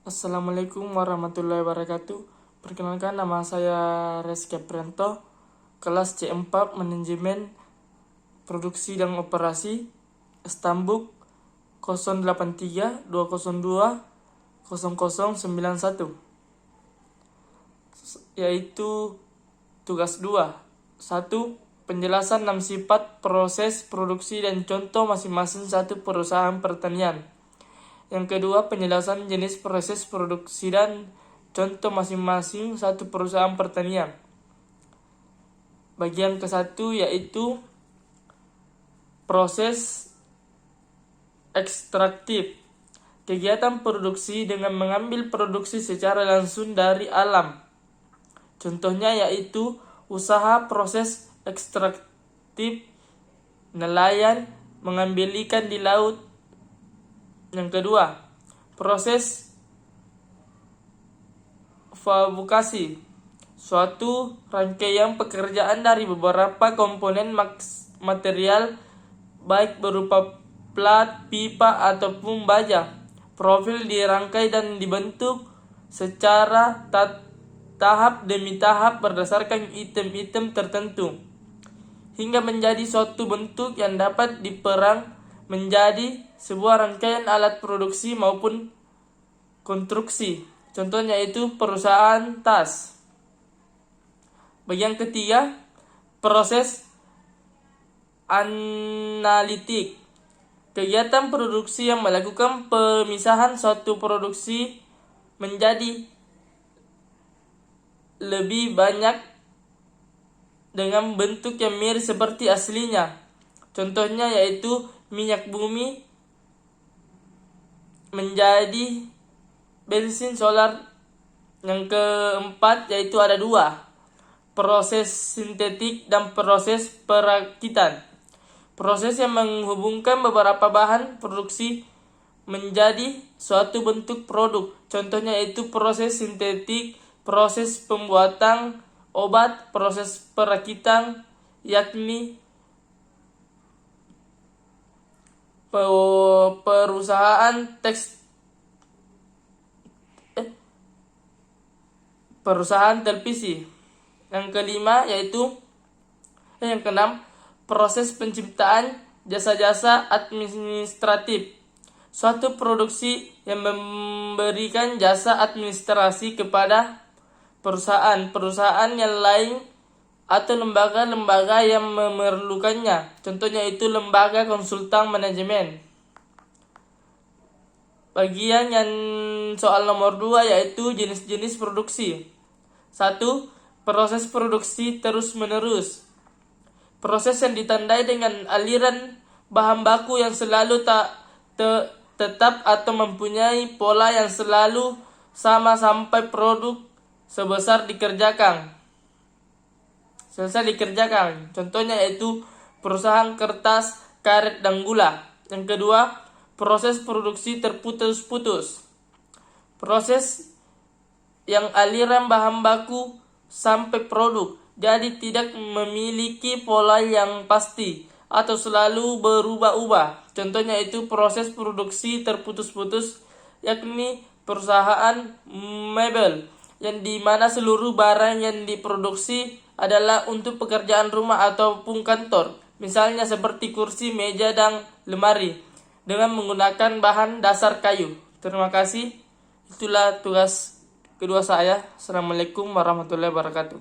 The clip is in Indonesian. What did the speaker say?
Assalamualaikum warahmatullahi wabarakatuh. Perkenalkan, nama saya Reski Prianto, kelas C4 Manajemen Produksi dan Operasi, Stambuk 083 202 0091, yaitu tugas 2. 1. Penjelasan 6 sifat proses produksi dan contoh masing-masing satu perusahaan pertanian. Yang kedua, penjelasan jenis proses produksi dan contoh masing-masing satu perusahaan pertanian. Bagian ke-1 yaitu proses ekstraktif. Kegiatan produksi dengan mengambil produksi secara langsung dari alam. Contohnya yaitu usaha proses ekstraktif, nelayan mengambil ikan di laut. Yang kedua, proses fabrikasi, suatu rangkaian pekerjaan dari beberapa komponen material, baik berupa plat, pipa, ataupun baja. Profil dirangkai dan dibentuk secara tahap demi tahap berdasarkan item-item tertentu, hingga menjadi suatu bentuk yang dapat diperang menjadi sebuah rangkaian alat produksi maupun konstruksi. Contohnya itu perusahaan tas. Bagian ketiga, proses analitik. Kegiatan produksi yang melakukan pemisahan suatu produksi menjadi lebih banyak dengan bentuk yang mirip seperti aslinya. Contohnya yaitu minyak bumi menjadi bensin solar. Yang keempat yaitu ada 2. Proses sintetik dan proses perakitan. Proses yang menghubungkan beberapa bahan produksi menjadi suatu bentuk produk. Contohnya yaitu proses sintetik, proses pembuatan obat, proses perakitan yakni perusahaan televisi. Yang keenam, proses penciptaan jasa-jasa administratif. Suatu produksi yang memberikan jasa administrasi kepada perusahaan yang lain atau lembaga-lembaga yang memerlukannya. Contohnya itu lembaga konsultan manajemen. Bagian yang soal nomor 2 yaitu jenis-jenis produksi. 1. Proses produksi terus-menerus. Proses yang ditandai dengan aliran bahan baku yang selalu tetap atau mempunyai pola yang selalu sama sampai produk selesai dikerjakan. Contohnya yaitu perusahaan kertas, karet, dan gula. Yang kedua, proses produksi terputus-putus. Proses yang aliran bahan baku sampai produk, jadi tidak memiliki pola yang pasti atau selalu berubah-ubah. Contohnya itu proses produksi terputus-putus yakni perusahaan mebel, yang dimana seluruh barang yang diproduksi adalah untuk pekerjaan rumah ataupun kantor, misalnya seperti kursi, meja, dan lemari, dengan menggunakan bahan dasar kayu. Terima kasih. Itulah tugas kedua saya. Assalamualaikum warahmatullahi wabarakatuh.